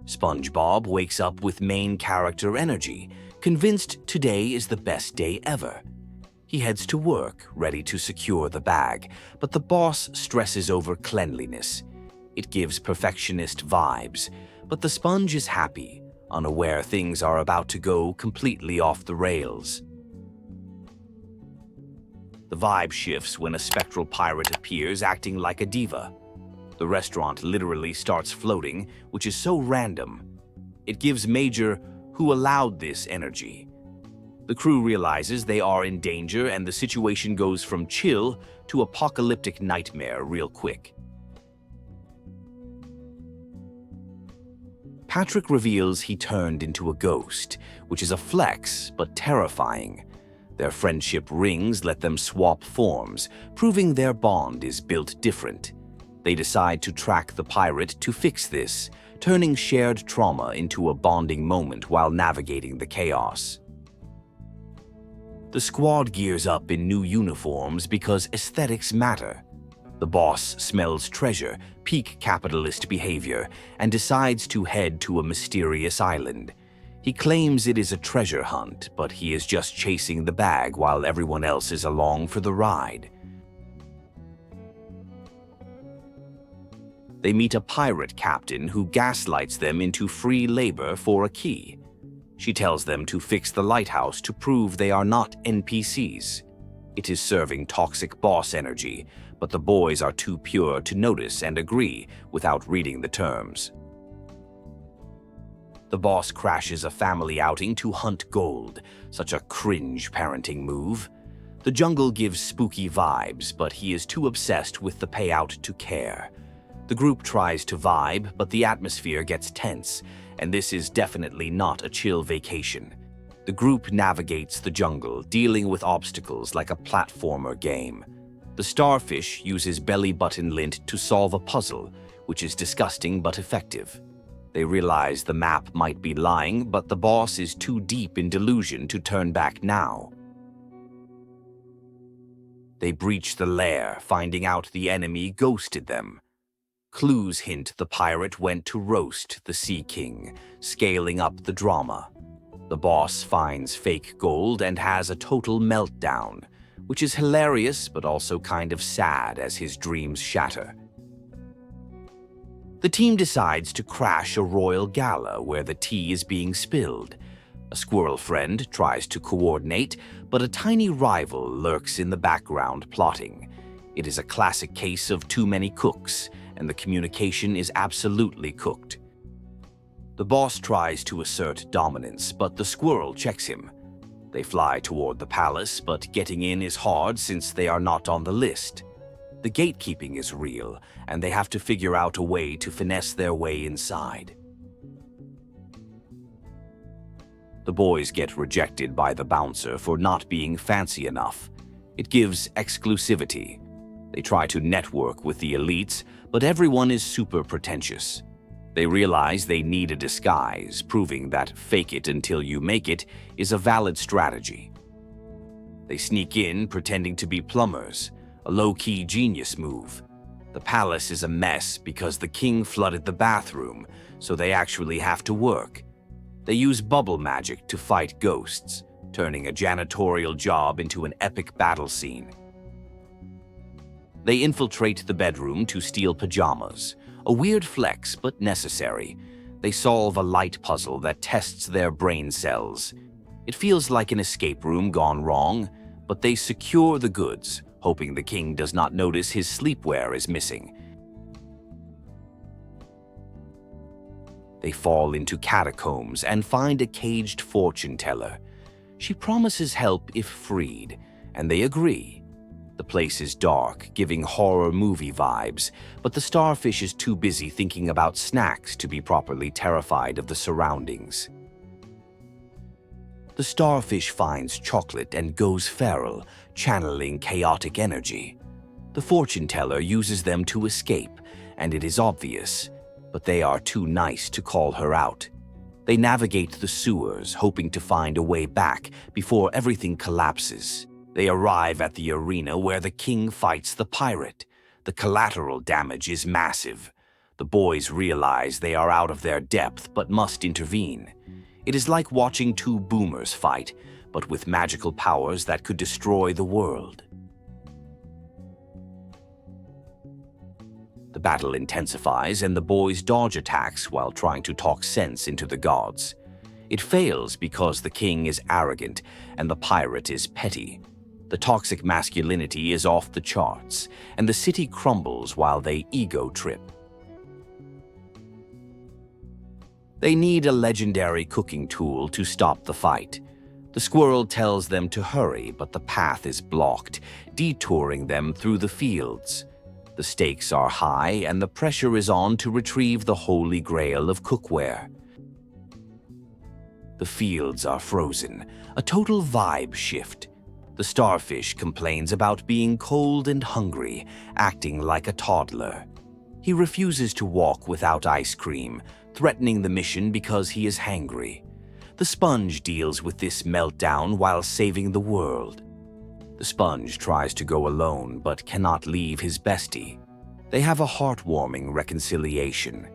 SpongeBob wakes up with main character energy, convinced today is the best day ever. He heads to work, ready to secure the bag, but the boss stresses over cleanliness. It gives perfectionist vibes, but the sponge is happy, unaware things are about to go completely off the rails. The vibe shifts when a spectral pirate appears acting like a diva. The restaurant literally starts floating, which is so random. It gives major "who allowed this" energy. The crew realizes they are in danger and the situation goes from chill to apocalyptic nightmare real quick. Patrick reveals he turned into a ghost, which is a flex but terrifying. Their friendship rings let them swap forms, proving their bond is built different. They decide to track the pirate to fix this, turning shared trauma into a bonding moment while navigating the chaos. The squad gears up in new uniforms because aesthetics matter. The boss smells treasure, peak capitalist behavior, and decides to head to a mysterious island. He claims it is a treasure hunt, but he is just chasing the bag while everyone else is along for the ride. They meet a pirate captain who gaslights them into free labor for a key. She tells them to fix the lighthouse to prove they are not NPCs. It is serving toxic boss energy, but the boys are too pure to notice and agree without reading the terms. The boss crashes a family outing to hunt gold, such a cringe parenting move. The jungle gives spooky vibes, but he is too obsessed with the payout to care. The group tries to vibe, but the atmosphere gets tense, and this is definitely not a chill vacation. The group navigates the jungle, dealing with obstacles like a platformer game. The starfish uses belly button lint to solve a puzzle, which is disgusting but effective. They realize the map might be lying, but the boss is too deep in delusion to turn back now. They breach the lair, finding out the enemy ghosted them. Clues hint the pirate went to roast the Sea King, scaling up the drama. The boss finds fake gold and has a total meltdown, which is hilarious but also kind of sad as his dreams shatter. The team decides to crash a Royal Gala where the tea is being spilled. A squirrel friend tries to coordinate, but a tiny rival lurks in the background plotting. It is a classic case of too many cooks, and the communication is absolutely cooked. The boss tries to assert dominance, but the squirrel checks him. They fly toward the palace, but getting in is hard since they are not on the list. The gatekeeping is real, and they have to figure out a way to finesse their way inside. The boys get rejected by the bouncer for not being fancy enough. It gives exclusivity. They try to network with the elites, but everyone is super pretentious. They realize they need a disguise, proving that fake it until you make it is a valid strategy. They sneak in pretending to be plumbers, a low-key genius move. The palace is a mess because the king flooded the bathroom, so they actually have to work. They use bubble magic to fight ghosts, turning a janitorial job into an epic battle scene. They infiltrate the bedroom to steal pajamas, a weird flex but necessary. They solve a light puzzle that tests their brain cells. It feels like an escape room gone wrong, but they secure the goods, hoping the king does not notice his sleepwear is missing. They fall into Catacombs and find a caged fortune teller. She promises help if freed, and they agree. The place is dark, giving horror movie vibes, but the starfish is too busy thinking about snacks to be properly terrified of the surroundings. The starfish finds chocolate and goes feral, channeling chaotic energy. The fortune teller uses them to escape, and it is obvious, but they are too nice to call her out. They navigate the sewers, hoping to find a way back before everything collapses. They arrive at the arena where the king fights the pirate. The collateral damage is massive. The boys realize they are out of their depth but must intervene. It is like watching two boomers fight, but with magical powers that could destroy the world. The battle intensifies and the boys dodge attacks while trying to talk sense into the gods. It fails because the king is arrogant and the pirate is petty. The toxic masculinity is off the charts, and the city crumbles while they ego trip. They need a legendary cooking tool to stop the fight. The squirrel tells them to hurry, but the path is blocked, detouring them through the fields. The stakes are high, and the pressure is on to retrieve the holy grail of cookware. The fields are frozen, a total vibe shift. The starfish complains about being cold and hungry, acting like a toddler. He refuses to walk without ice cream, threatening the mission because he is hangry. The sponge deals with this meltdown while saving the world. The sponge tries to go alone but cannot leave his bestie. They have a heartwarming reconciliation.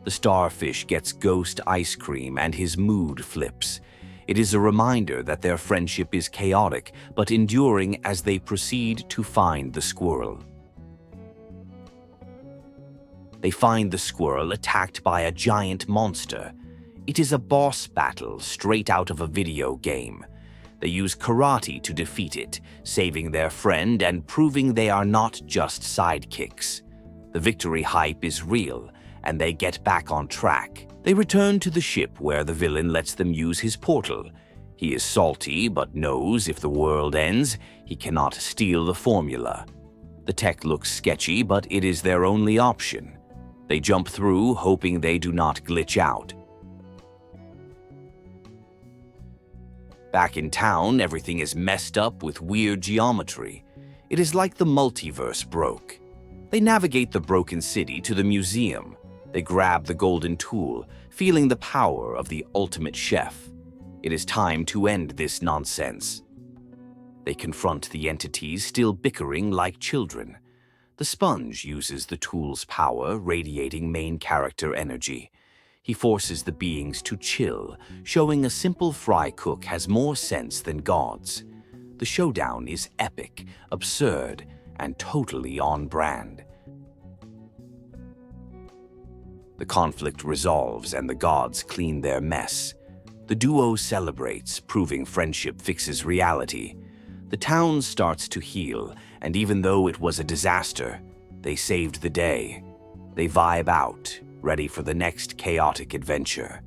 The starfish gets ghost ice cream and his mood flips. It is a reminder that their friendship is chaotic but enduring as they proceed to find the squirrel. They find the squirrel attacked by a giant monster. It is a boss battle straight out of a video game. They use karate to defeat it, saving their friend and proving they are not just sidekicks. The victory hype is real, and they get back on track. They return to the ship where the villain lets them use his portal. He is salty, but knows if the world ends, he cannot steal the formula. The tech looks sketchy, but it is their only option. They jump through, hoping they do not glitch out. Back in town, everything is messed up with weird geometry. It is like the multiverse broke. They navigate the broken city to the museum. They grab the golden tool, feeling the power of the ultimate chef. It is time to end this nonsense. They confront the entities still bickering like children. The sponge uses the tool's power, radiating main character energy. He forces the beings to chill, showing a simple fry cook has more sense than gods. The showdown is epic, absurd, and totally on brand. The conflict resolves and the gods clean their mess. The duo celebrates, proving friendship fixes reality. The town starts to heal, and even though it was a disaster, they saved the day. They vibe out, ready for the next chaotic adventure.